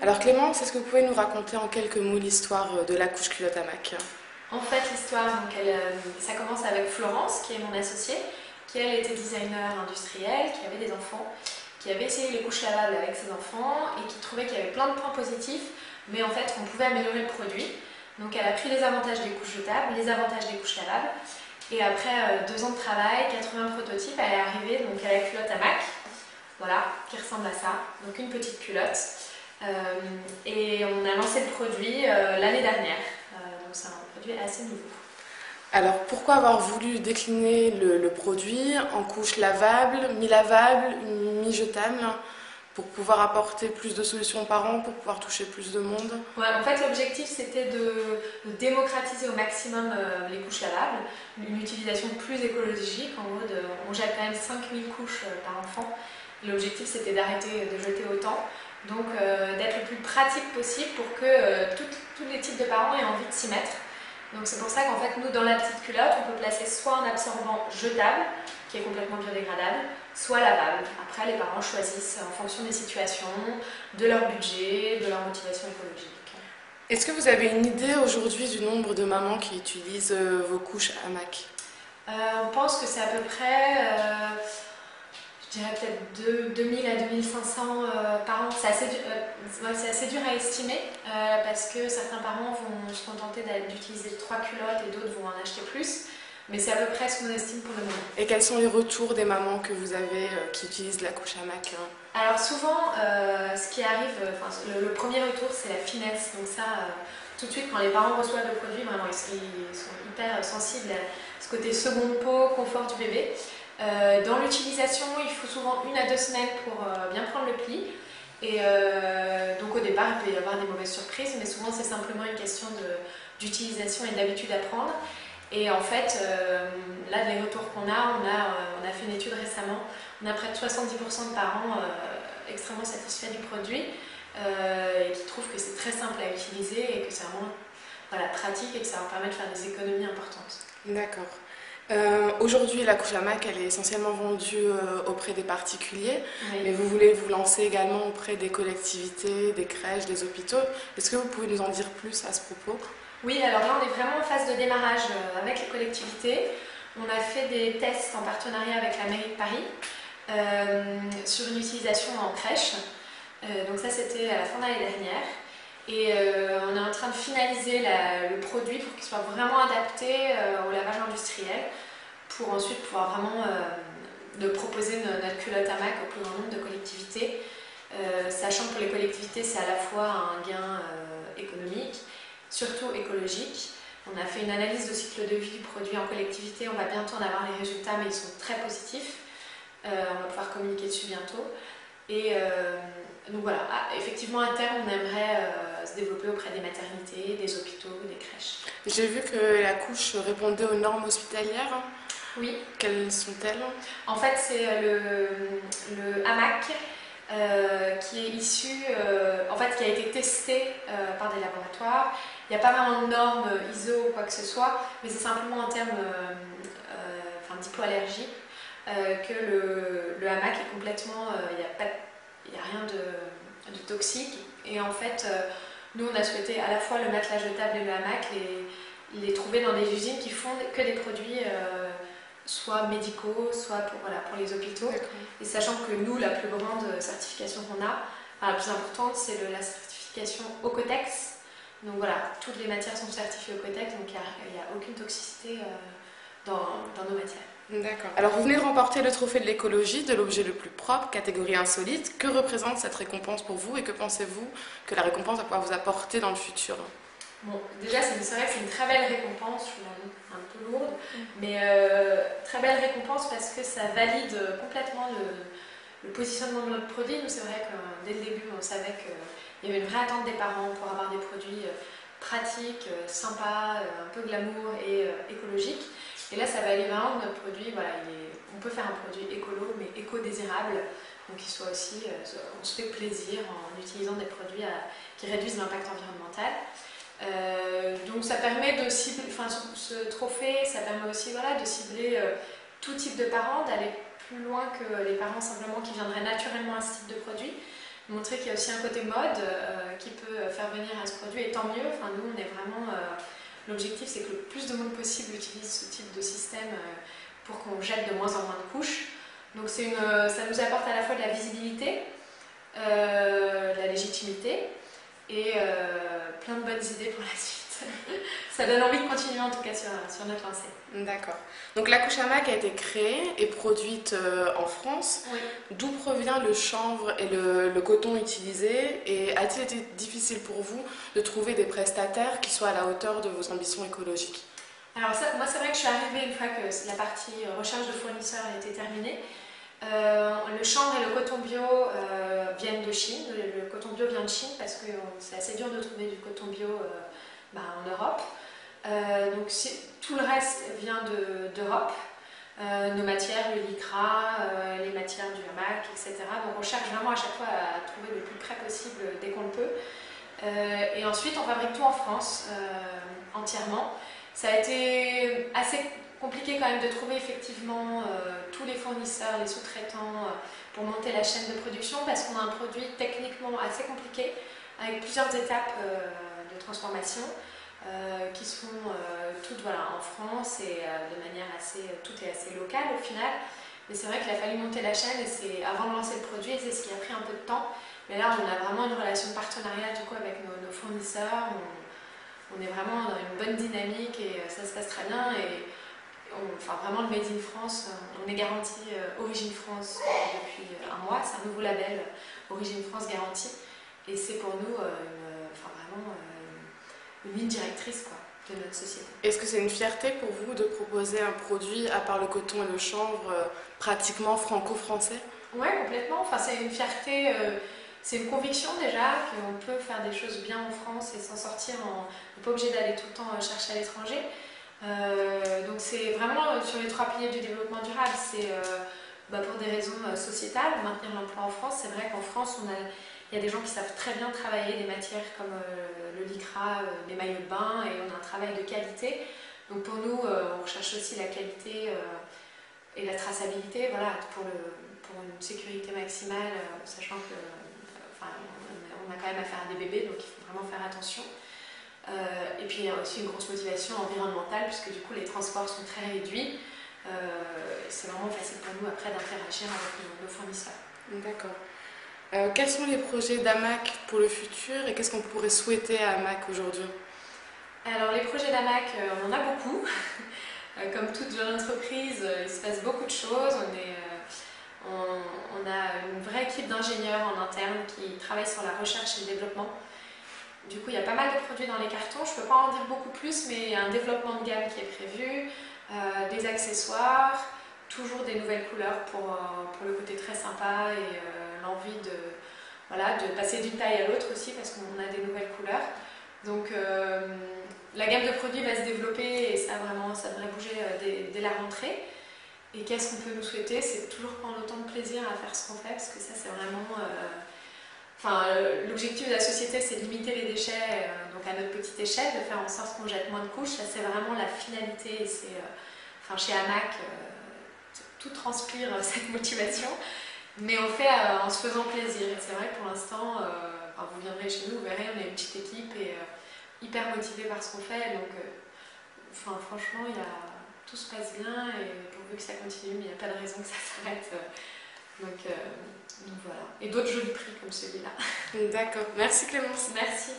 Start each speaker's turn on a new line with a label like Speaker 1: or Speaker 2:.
Speaker 1: Alors Clémence, est-ce que vous pouvez nous raconter en quelques mots l'histoire de la couche culotte hamac?
Speaker 2: En fait, l'histoire, ça commence avec Florence, qui est mon associée, qui elle était designer industriel, qui avait des enfants, qui avait essayé les couches lavables avec ses enfants et qui trouvait qu'il y avait plein de points positifs, mais en fait, on pouvait améliorer le produit. Donc, elle a pris les avantages des couches jetables, les avantages des couches lavables, et après 2 ans de travail, 80 prototypes, elle est arrivée donc à la culotte hamac, voilà, qui ressemble à ça, donc une petite culotte. Et on a lancé le produit l'année dernière, donc c'est un produit assez nouveau.
Speaker 1: Alors pourquoi avoir voulu décliner le produit en couches lavables, mi-lavables, mi-jetables, pour pouvoir apporter plus de solutions aux parents, pour pouvoir toucher plus de monde?
Speaker 2: Ouais, en fait, l'objectif c'était de démocratiser au maximum les couches lavables, une utilisation plus écologique. En gros, on jette quand même 5000 couches par enfant. L'objectif c'était d'arrêter de jeter autant, donc d'être le plus pratique possible pour que tous les types de parents aient envie de s'y mettre. Donc c'est pour ça qu'en fait, nous, dans la petite culotte, on peut placer soit un absorbant jetable, qui est complètement biodégradable, soit lavable. Après, les parents choisissent en fonction des situations, de leur budget, de leur motivation écologique.
Speaker 1: Est-ce que vous avez une idée aujourd'hui du nombre de mamans qui utilisent vos couches hamac?
Speaker 2: On pense que c'est à peu près, je dirais peut-être 2000 à 2500 par an. C'est assez dur à estimer parce que certains parents vont se contenter d'utiliser 3 culottes et d'autres vont en acheter plus. Mais c'est à peu près ce qu'on estime pour le moment.
Speaker 1: Et quels sont les retours des mamans que vous avez qui utilisent la couche hamac?
Speaker 2: Alors souvent, ce qui arrive, le premier retour, c'est la finesse. Donc ça, tout de suite, quand les parents reçoivent le produit, vraiment, ils sont hyper sensibles à ce côté seconde peau, confort du bébé. Dans l'utilisation, il faut souvent 1 à 2 semaines pour bien prendre le pli. Et donc au départ, il peut y avoir des mauvaises surprises, mais souvent c'est simplement une question d'utilisation et d'habitude à prendre. Et en fait, là, les retours qu'on a, on a fait une étude récemment, on a près de 70% de parents extrêmement satisfaits du produit et qui trouvent que c'est très simple à utiliser et que c'est vraiment pratique et que ça leur permet de faire des économies importantes.
Speaker 1: D'accord. Aujourd'hui, la couche hamac, elle est essentiellement vendue auprès des particuliers,
Speaker 2: Oui.
Speaker 1: mais vous voulez vous lancer également auprès des collectivités, des crèches, des hôpitaux. Est-ce que vous pouvez nous en dire plus à ce propos?
Speaker 2: Oui, alors là, on est vraiment en phase de démarrage avec les collectivités. On a fait des tests en partenariat avec la mairie de Paris sur une utilisation en crèche. Donc ça, c'était à la fin de l'année dernière. Et on est en train de finaliser le produit pour qu'il soit vraiment adapté au lavage industriel pour ensuite pouvoir vraiment de proposer notre culotte hamac au plus grand nombre de collectivités. Sachant que pour les collectivités, c'est à la fois un gain économique, surtout écologique. On a fait une analyse de cycle de vie du produit en collectivité, on va bientôt en avoir les résultats, mais ils sont très positifs. On va pouvoir communiquer dessus bientôt. Et donc voilà, effectivement à terme on aimerait se développer auprès des maternités, des hôpitaux, des crèches.
Speaker 1: J'ai vu que la couche répondait aux normes hospitalières.
Speaker 2: Oui.
Speaker 1: Quelles sont-elles?
Speaker 2: En fait c'est le hamac qui est issu, qui a été testé par des laboratoires. Il n'y a pas vraiment de normes ISO ou quoi que ce soit, mais c'est simplement en termes d'hypoallergie que le hamac est complètement, il n'y a rien de toxique. Et en fait, nous on a souhaité à la fois le matelas jetable et le hamac les trouver dans des usines qui font que des produits soit médicaux, soit pour les hôpitaux. Et sachant que nous, la plus grande certification qu'on a, la plus importante, c'est la certification Ocotex. Donc voilà, toutes les matières sont certifiées Ocotex, donc il n'y a aucune toxicité dans nos matières.
Speaker 1: D'accord. Alors vous venez de remporter le trophée de l'écologie, de l'objet le plus propre, catégorie insolite. Que représente cette récompense pour vous et que pensez-vous que la récompense va pouvoir vous apporter dans le futur?
Speaker 2: Bon, déjà c'est vrai que c'est une très belle récompense, je suis un peu lourde, mais très belle récompense parce que ça valide complètement le positionnement de notre produit. Nous c'est vrai que dès le début on savait qu'il y avait une vraie attente des parents pour avoir des produits pratiques, sympas, un peu glamour et écologiques. Et là ça valide vraiment que notre produit, on peut faire un produit écolo mais éco-désirable, donc qu'il soit aussi, on se fait plaisir en utilisant des produits qui réduisent l'impact environnemental. Donc ça permet de cibler, ce trophée, ça permet aussi de cibler tout type de parents, d'aller plus loin que les parents simplement qui viendraient naturellement à ce type de produit. montrer qu'il y a aussi un côté mode qui peut faire venir à ce produit, et tant mieux. Enfin, nous, on est vraiment... l'objectif, c'est que le plus de monde possible utilise ce type de système pour qu'on jette de moins en moins de couches. Donc ça nous apporte à la fois de la visibilité, de la légitimité et plein de bonnes idées pour la suite. Ça donne envie de continuer en tout cas sur notre lancée.
Speaker 1: D'accord. Donc la couche hamac a été créée et produite en France.
Speaker 2: Oui.
Speaker 1: D'où provient le chanvre et le coton utilisé? Et a-t-il été difficile pour vous de trouver des prestataires qui soient à la hauteur de vos ambitions écologiques?
Speaker 2: Alors moi c'est vrai que je suis arrivée une fois que la partie recherche de fournisseurs a été terminée. Le chanvre et le coton bio viennent de Chine. Le coton bio vient de Chine parce que c'est assez dur de trouver du coton bio en Europe. Donc tout le reste vient d'Europe. Nos matières, le lycra, les matières du hamac, etc. Donc on cherche vraiment à chaque fois à trouver le plus près possible dès qu'on le peut. Et ensuite on fabrique tout en France, entièrement. Ça a été assez compliqué quand même de trouver effectivement tous les fournisseurs, les sous-traitants pour monter la chaîne de production parce qu'on a un produit techniquement assez compliqué avec plusieurs étapes de transformation qui sont toutes en France et de manière tout est assez local au final. Mais c'est vrai qu'il a fallu monter la chaîne et avant de lancer le produit, c'est ce qui a pris un peu de temps. Mais là on a vraiment une relation de partenariat du coup avec nos fournisseurs. On est vraiment dans une bonne dynamique et ça se passe très bien. Et vraiment le Made in France, on est garanti Origine France depuis un mois, c'est un nouveau label Origine France garantie et c'est pour nous vraiment une ligne directrice de notre société.
Speaker 1: Est-ce que c'est une fierté pour vous de proposer un produit, à part le coton et le chanvre, pratiquement franco-français?
Speaker 2: Oui, complètement, c'est une fierté, c'est une conviction déjà qu'on peut faire des choses bien en France et s'en sortir, on n'est pas obligé d'aller tout le temps chercher à l'étranger. Donc c'est vraiment sur les 3 piliers du développement durable, c'est pour des raisons sociétales, maintenir l'emploi en France. C'est vrai qu'en France, il y a des gens qui savent très bien travailler des matières comme le lycra, les maillots de bain, et on a un travail de qualité. Donc pour nous, on recherche aussi la qualité et la traçabilité, pour une sécurité maximale, sachant que on a quand même affaire à des bébés, donc il faut vraiment faire attention. Et puis il y a aussi une grosse motivation environnementale puisque du coup les transports sont très réduits. C'est vraiment facile pour nous après d'interagir avec nos fournisseurs.
Speaker 1: D'accord. Quels sont les projets d'Hamac pour le futur et qu'est-ce qu'on pourrait souhaiter à Hamac aujourd'hui?
Speaker 2: Alors les projets d'Hamac, on en a beaucoup. Comme toute jeune entreprise, il se passe beaucoup de choses. On a une vraie équipe d'ingénieurs en interne qui travaillent sur la recherche et le développement. Du coup, il y a pas mal de produits dans les cartons. Je ne peux pas en dire beaucoup plus, mais il y a un développement de gamme qui est prévu, des accessoires, toujours des nouvelles couleurs pour le côté très sympa et l'envie de passer d'une taille à l'autre aussi parce qu'on a des nouvelles couleurs. Donc la gamme de produits va se développer et ça devrait bouger dès la rentrée. Et qu'est-ce qu'on peut nous souhaiter? C'est toujours prendre autant de plaisir à faire ce qu'on fait parce que ça c'est vraiment... l'objectif de la société, c'est de limiter les déchets donc à notre petite échelle, de faire en sorte qu'on jette moins de couches. Ça, c'est vraiment la finalité. Chez Hamac, tout transpire cette motivation, mais on fait en se faisant plaisir. Et c'est vrai que pour l'instant, vous viendrez chez nous, vous verrez, on est une petite équipe et hyper motivée par ce qu'on fait. Donc, franchement, tout se passe bien et pourvu que ça continue, mais il n'y a pas de raison que ça s'arrête. Donc voilà. Et d'autres jolis prix comme celui-là.
Speaker 1: D'accord. Merci Clémence.
Speaker 2: Merci.